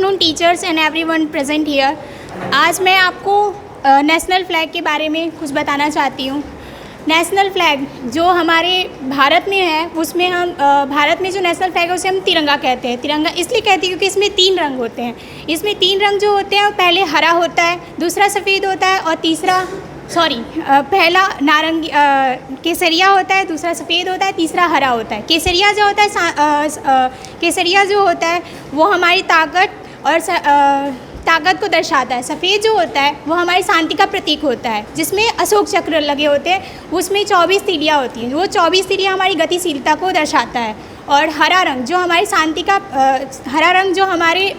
Afternoon teachers and everyone present here. आज मैं आपको नेशनल फ्लैग के बारे में कुछ बताना चाहती हूँ। नेशनल फ्लैग जो हमारे भारत में है, उसमें हम भारत में जो नेशनल फ्लैग है उसे हम तिरंगा कहते हैं। तिरंगा इसलिए कहते हैं क्योंकि इसमें 3 रंग होते हैं। इसमें 3 रंग जो होते हैं, पहले हरा होता है, दूसरा सफ़ेद होता है और तीसरा पहला नारंगी केसरिया होता है, दूसरा सफ़ेद होता है, तीसरा हरा होता है। केसरिया जो होता है केसरिया जो होता है वो हमारी ताकत और ताकत को दर्शाता है। सफ़ेद जो होता है वो हमारी शांति का प्रतीक होता है, जिसमें अशोक चक्र लगे होते हैं। उसमें 24 तीलियाँ होती हैं। वो 24 तीलियाँ हमारी गतिशीलता को दर्शाता है। और हरा रंग जो हमारी शांति का हरा रंग जो हमारे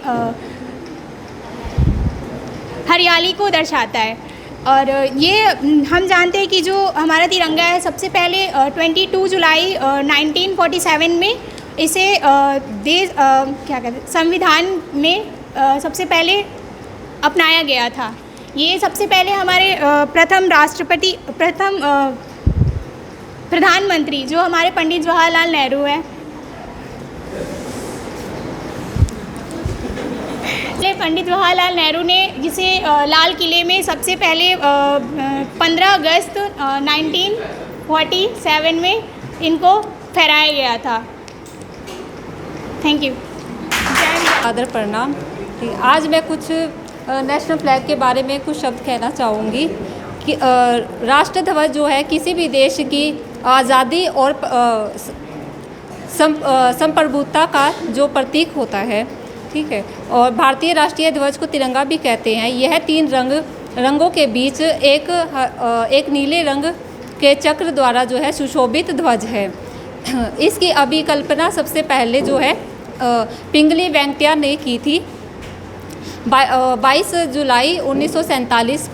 हरियाली को दर्शाता है। और ये हम जानते हैं कि जो हमारा तिरंगा है, सबसे पहले 22 जुलाई 1947 में इसे संविधान में सबसे पहले अपनाया गया था। ये सबसे पहले हमारे प्रथम प्रधानमंत्री जो हमारे पंडित जवाहरलाल नेहरू हैं, पंडित जवाहरलाल नेहरू ने जिसे लाल किले में सबसे पहले 15 अगस्त 1947 में इनको फहराया गया था। Thank you. आदर प्रणाम। आज मैं कुछ नेशनल फ्लैग के बारे में कुछ शब्द कहना चाहूँगी कि राष्ट्र ध्वज जो है किसी भी देश की आज़ादी और संप्रभुता का जो प्रतीक होता है, ठीक है। और भारतीय राष्ट्रीय ध्वज को तिरंगा भी कहते हैं। यह 3 रंगों के बीच एक नीले रंग के चक्र द्वारा जो है सुशोभित ध्वज है। इसकी अभिकल्पना सबसे पहले जो है पिंगली वेंकैया ने की थी। 22 जुलाई 1947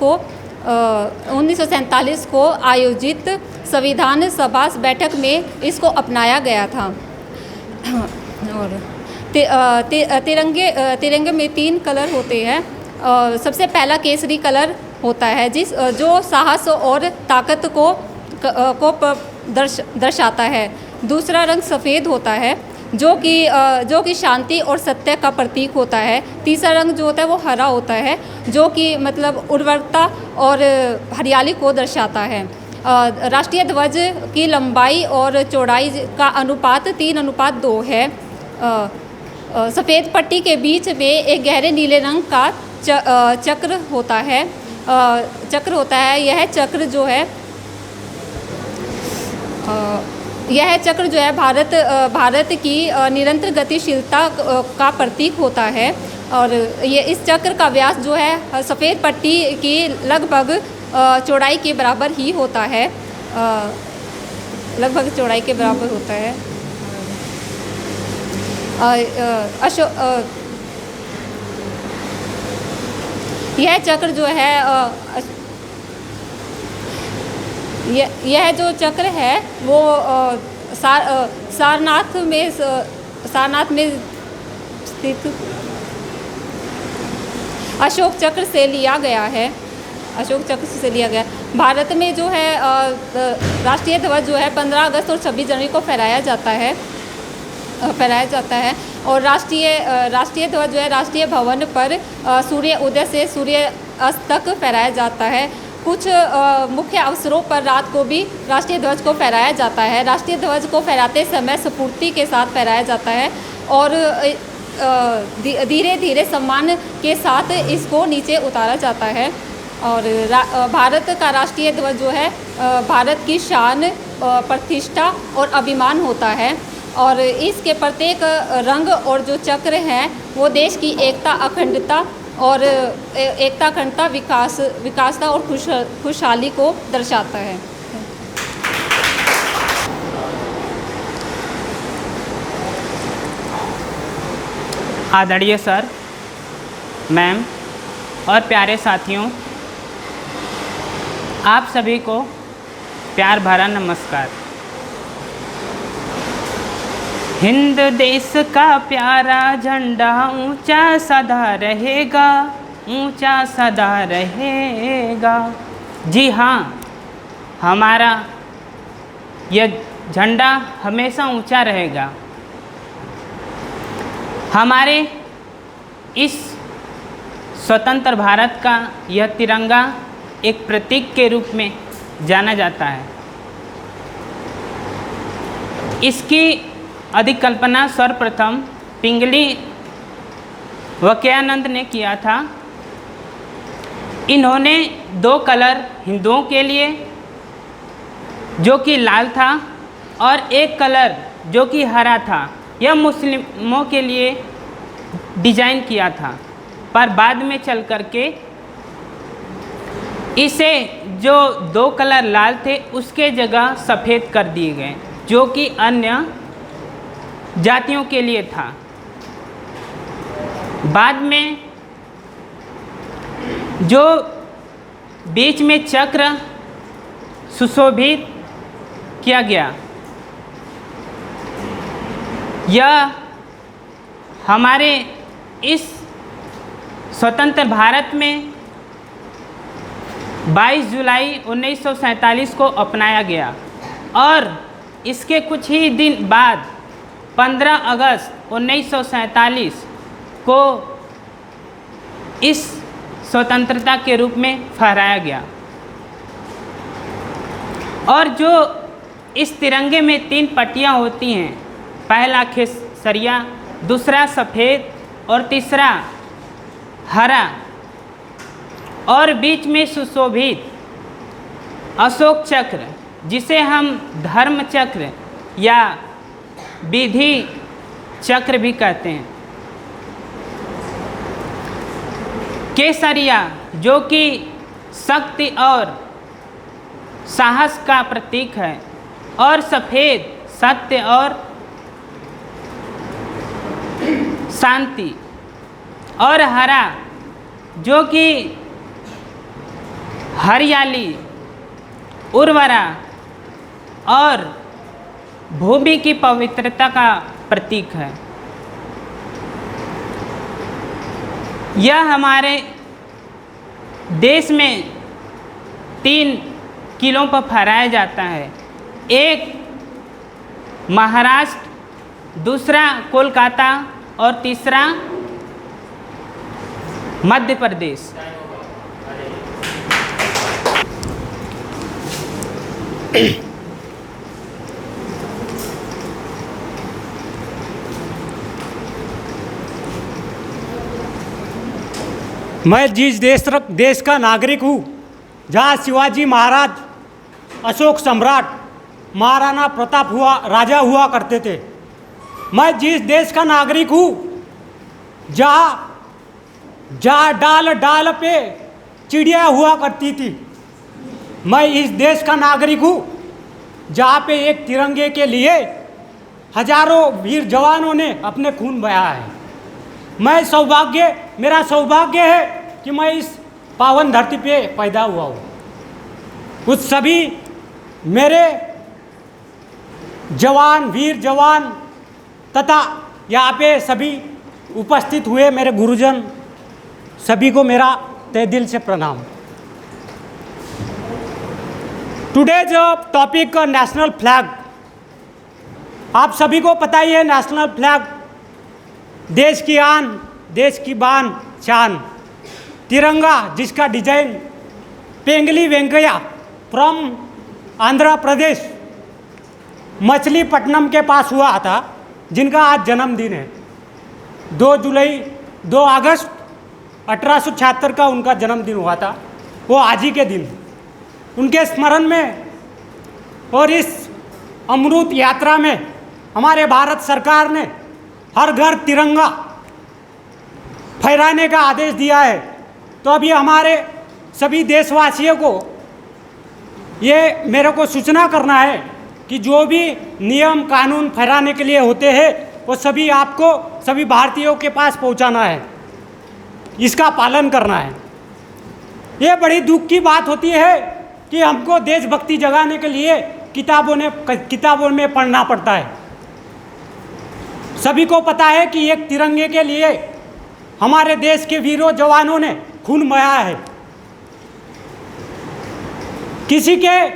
को आयोजित संविधान सभा बैठक में इसको अपनाया गया था। और तिरंगे में 3 कलर होते हैं। सबसे पहला केसरी कलर होता है जो साहस और ताकत को दर्शाता है। दूसरा रंग सफ़ेद होता है जो कि शांति और सत्य का प्रतीक होता है। तीसरा रंग जो होता है वो हरा होता है जो कि मतलब उर्वरता और हरियाली को दर्शाता है। राष्ट्रीय ध्वज की लंबाई और चौड़ाई का अनुपात 3:2 है। सफ़ेद पट्टी के बीच में एक गहरे नीले रंग का चक्र होता है। यह चक्र जो है भारत की निरंतर गतिशीलता का प्रतीक होता है। और ये इस चक्र का व्यास जो है सफ़ेद पट्टी की लगभग चौड़ाई के बराबर ही होता है। लगभग चौड़ाई के बराबर होता है। यह चक्र जो है यह जो चक्र है वो सारनाथ में स्थित अशोक चक्र से लिया गया है। भारत में जो है राष्ट्रीय ध्वज जो है 15 अगस्त और 26 जनवरी को फहराया जाता है। और राष्ट्रीय ध्वज जो है राष्ट्रीय भवन पर सूर्य उदय से सूर्य अस्त तक फहराया जाता है। कुछ मुख्य अवसरों पर रात को भी राष्ट्रीय ध्वज को फहराया जाता है। राष्ट्रीय ध्वज को फहराते समय स्फूर्ति के साथ फहराया जाता है और धीरे धीरे सम्मान के साथ इसको नीचे उतारा जाता है। और भारत का राष्ट्रीय ध्वज जो है भारत की शान, प्रतिष्ठा और अभिमान होता है। और इसके प्रत्येक रंग और जो चक्र हैं वो देश की एकता, अखंडता और विकासता और खुशहाली को दर्शाता है। आदरणीय सर, मैम और प्यारे साथियों, आप सभी को प्यार भरा नमस्कार। हिंद देश का प्यारा झंडा ऊंचा सदा रहेगा। जी हाँ, हमारा यह झंडा हमेशा ऊंचा रहेगा। हमारे इस स्वतंत्र भारत का यह तिरंगा एक प्रतीक के रूप में जाना जाता है। इसकी अधिकल्पना सर्वप्रथम पिंगली वकयानंद ने किया था। इन्होंने 2 कलर हिंदुओं के लिए जो कि लाल था और एक कलर जो कि हरा था, यह मुस्लिमों के लिए डिजाइन किया था, पर बाद में चल करके इसे जो 2 कलर लाल थे उसके जगह सफ़ेद कर दिए गए, जो कि अन्य जातियों के लिए था। बाद में जो बीच में चक्र सुशोभित किया गया, यह हमारे इस स्वतंत्र भारत में 22 जुलाई 1947 को अपनाया गया और इसके कुछ ही दिन बाद 15 अगस्त 1947 को इस स्वतंत्रता के रूप में फहराया गया। और जो इस तिरंगे में 3 पट्टियाँ होती हैं, पहला केसरिया, दूसरा सफ़ेद और तीसरा हरा, और बीच में सुशोभित अशोक चक्र, जिसे हम धर्म चक्र या विधि चक्र भी कहते हैं। केसरिया जो कि शक्ति और साहस का प्रतीक है, और सफ़ेद सत्य और शांति, और हरा जो कि हरियाली, उर्वरा और भूमि की पवित्रता का प्रतीक है। यह हमारे देश में 3 किलों पर फहराया जाता है। एक महाराष्ट्र, दूसरा कोलकाता और तीसरा मध्य प्रदेश। मैं जिस देश का नागरिक हूँ, जहाँ शिवाजी महाराज, अशोक सम्राट, महाराणा प्रताप राजा हुआ करते थे, मैं जिस देश का नागरिक हूँ, जहाँ डाल डाल पे चिड़िया हुआ करती थी, मैं इस देश का नागरिक हूँ जहाँ पे एक तिरंगे के लिए हजारों वीर जवानों ने अपने खून बहाया है। मेरा सौभाग्य है कि मैं इस पावन धरती पे पैदा हुआ हूँ। उस सभी मेरे वीर जवान तथा यहाँ पे सभी उपस्थित हुए मेरे गुरुजन, सभी को मेरा तहे दिल से प्रणाम। Today's topic national flag. आप सभी को पता ही है, नेशनल फ्लैग देश की आन, देश की बान शान। तिरंगा जिसका डिजाइन पेंगली वेंकैया फ्रॉम आंध्र प्रदेश मछलीपट्टनम के पास हुआ था, जिनका आज जन्मदिन है। 2 अगस्त 1876 का उनका जन्मदिन हुआ था। वो आज ही के दिन उनके स्मरण में और इस अमृत यात्रा में हमारे भारत सरकार ने हर घर तिरंगा फहराने का आदेश दिया है। तो अब ये हमारे सभी देशवासियों को ये मेरे को सूचना करना है कि जो भी नियम कानून फहराने के लिए होते हैं वो सभी आपको, सभी भारतीयों के पास पहुंचाना है, इसका पालन करना है। ये बड़ी दुख की बात होती है कि हमको देशभक्ति जगाने के लिए किताबों में पढ़ना पड़ता है। सभी को पता है कि एक तिरंगे के लिए हमारे देश के वीरों जवानों ने खून बहाया है। किसी के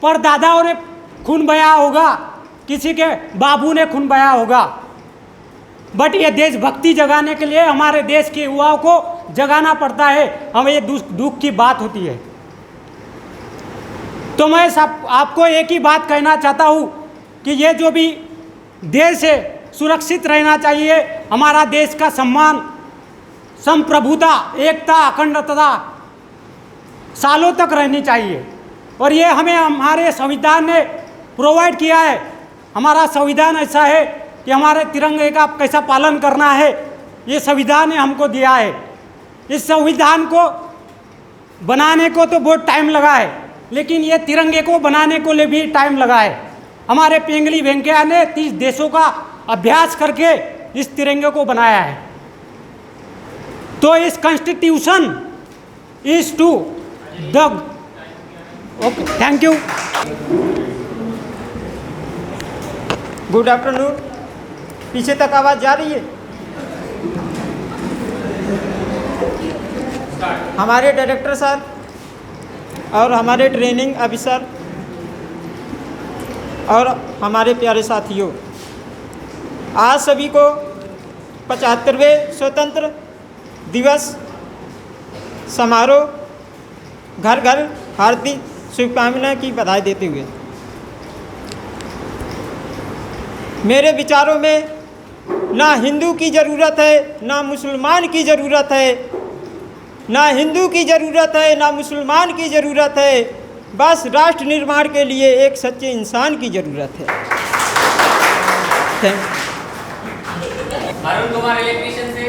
परदादाओं ने खून बहाया होगा, किसी के बाबू ने खून बहाया होगा। बट ये देशभक्ति जगाने के लिए हमारे देश के युवाओं को जगाना पड़ता है, हमें ये दुख की बात होती है। तो मैं आपको एक ही बात कहना चाहता हूँ कि ये जो भी देश है सुरक्षित रहना चाहिए। हमारा देश का सम्मान, संप्रभुता, एकता, अखंडता सालों तक रहनी चाहिए और ये हमें हमारे संविधान ने प्रोवाइड किया है। हमारा संविधान ऐसा है कि हमारे तिरंगे का कैसा पालन करना है, ये संविधान ने हमको दिया है। इस संविधान को बनाने को तो बहुत टाइम लगा है, लेकिन ये तिरंगे को बनाने को लिए भी टाइम लगा है। हमारे पिंगली वेंकैया ने 30 देशों का अभ्यास करके इस तिरंगे को बनाया है। तो इस constitution is to the okay, thank you. Good afternoon. पीछे तक आवाज़ जा रही है? हमारे डायरेक्टर सर और हमारे ट्रेनिंग ऑफिसर और हमारे प्यारे साथियों, आज सभी को 75वें स्वतंत्र दिवस समारोह घर घर हार्दिक शुभकामनाएं की बधाई देते हुए मेरे विचारों में ना हिंदू की ज़रूरत है ना मुसलमान की ज़रूरत है, ना हिंदू की ज़रूरत है ना मुसलमान की ज़रूरत है, बस राष्ट्र निर्माण के लिए एक सच्चे इंसान की ज़रूरत है। अरुण कुमार इलेक्ट्रीशियन से,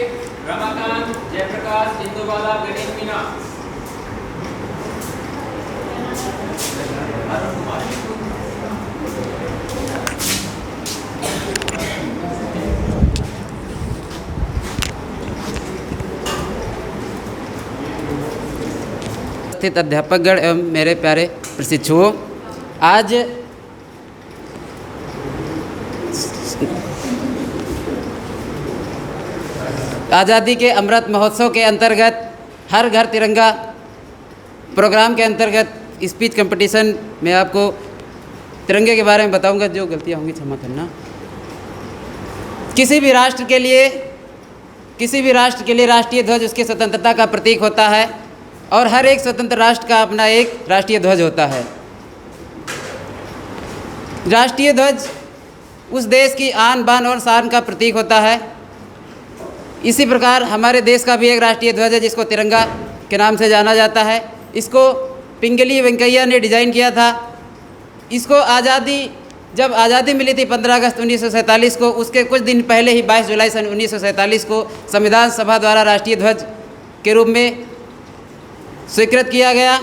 रमाकांत, जयप्रकाश, इंदुबाला, गणेश मीना। स्थित अध्यापकगण एवं मेरे प्यारे प्रशिक्षुओं, आज आज़ादी के अमृत महोत्सव के अंतर्गत हर घर तिरंगा प्रोग्राम के अंतर्गत स्पीच कंपटीशन में आपको तिरंगे के बारे में बताऊंगा। जो गलतियां होंगी क्षमा करना। किसी भी राष्ट्र के लिए राष्ट्रीय ध्वज उसकी स्वतंत्रता का प्रतीक होता है और हर एक स्वतंत्र राष्ट्र का अपना एक राष्ट्रीय ध्वज होता है। राष्ट्रीय ध्वज उस देश की आन बान और शान का प्रतीक होता है। इसी प्रकार हमारे देश का भी एक राष्ट्रीय ध्वज है जिसको तिरंगा के नाम से जाना जाता है। इसको पिंगली वेंकैया ने डिज़ाइन किया था। इसको जब आज़ादी मिली थी 15 अगस्त 1947 को, उसके कुछ दिन पहले ही 22 जुलाई सन 1947 को संविधान सभा द्वारा राष्ट्रीय ध्वज के रूप में स्वीकृत किया गया।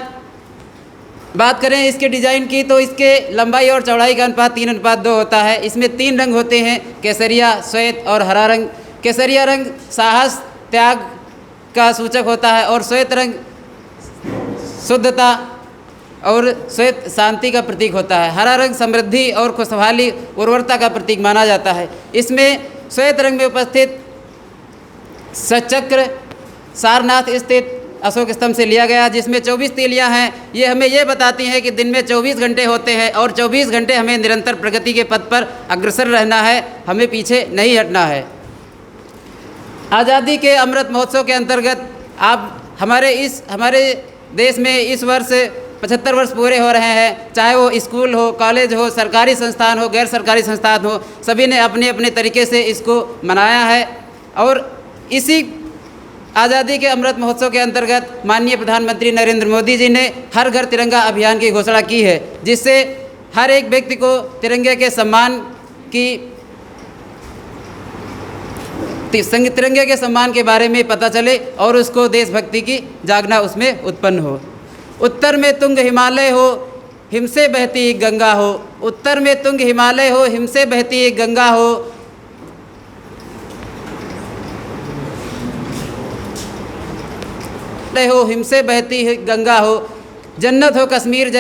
बात करें इसके डिज़ाइन की तो इसके लंबाई और चौड़ाई का अनुपात 3:2 होता है। इसमें 3 रंग होते हैं, केसरिया, श्वेत और हरा रंग। केसरिया रंग साहस, त्याग का सूचक होता है और श्वेत रंग शुद्धता और श्वेत शांति का प्रतीक होता है। हरा रंग समृद्धि और खुशहाली, उर्वरता का प्रतीक माना जाता है। इसमें श्वेत रंग में उपस्थित सचक्र सारनाथ स्थित अशोक स्तंभ से लिया गया, जिसमें 24 तीलियां हैं। ये हमें ये बताती हैं कि दिन में 24 घंटे होते हैं और 24 घंटे हमें निरंतर प्रगति के पथ पर अग्रसर रहना है, हमें पीछे नहीं हटना है। आज़ादी के अमृत महोत्सव के अंतर्गत हमारे देश में इस वर्ष 75 वर्ष पूरे हो रहे हैं। चाहे वो स्कूल हो, कॉलेज हो, सरकारी संस्थान हो, गैर सरकारी संस्थान हो, सभी ने अपने अपने तरीके से इसको मनाया है। और इसी आज़ादी के अमृत महोत्सव के अंतर्गत माननीय प्रधानमंत्री नरेंद्र मोदी जी ने हर घर तिरंगा अभियान की घोषणा की है, जिससे हर एक व्यक्ति को तिरंगे के सम्मान के बारे में पता चले और उसको देशभक्ति की जागना उसमें उत्पन्न हो। उत्तर में तुंग हिमालय हो, हिमसे बहती गंगा हो। उत्तर में तुंग हिमालय हो, हिमसे बहती गंगा हो। हिमसे बहती गंगा हो। जन्नत हो कश्मीर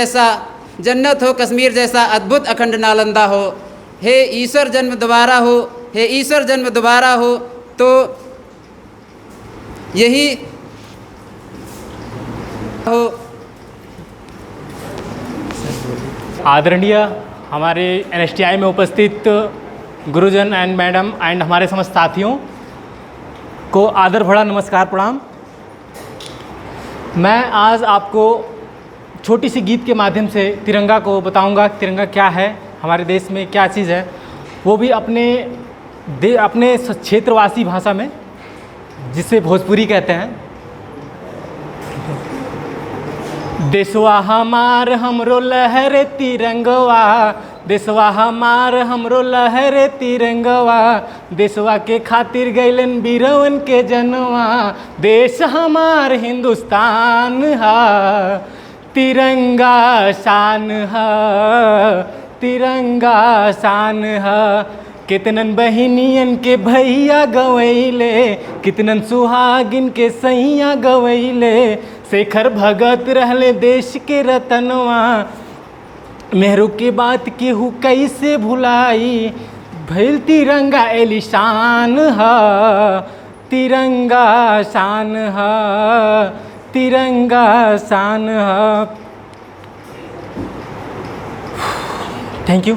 जैसा अद्भुत अखंड नालंदा हो। हे ईश्वर जन्म दोबारा हो, हे ईश्वर जन्म दोबारा हो। तो यही हो। आदरणीय हमारे NSTI में उपस्थित गुरुजन एंड मैडम एंड हमारे समस्त साथियों को आदर भरा नमस्कार प्रणाम। मैं आज आपको छोटी सी गीत के माध्यम से तिरंगा को बताऊंगा, तिरंगा क्या है, हमारे देश में क्या चीज़ है, वो भी अपने क्षेत्रवासी भाषा में, जिसे भोजपुरी कहते हैं। देशवा हमार हमरो लहर तिरंगवा, देशवा हमार हमरो लहर तिरंगवा, देशवा के खातिर गैलन बीरवन के जनवा, देश हमार हिंदुस्तान हा, तिरंगा शान हा, तिरंगा शान हा। कितनन बहिनियन के भैया गवैले, कितनन सुहागिन के सैया गवैले, शेखर भगत रहले देश के रतनवा, नेहरू की बात केहू कैसे भुलाई, भइल तिरंगा एलिशान हा, तिरंगा शान हा, तिरंगा शान हा। Thank you.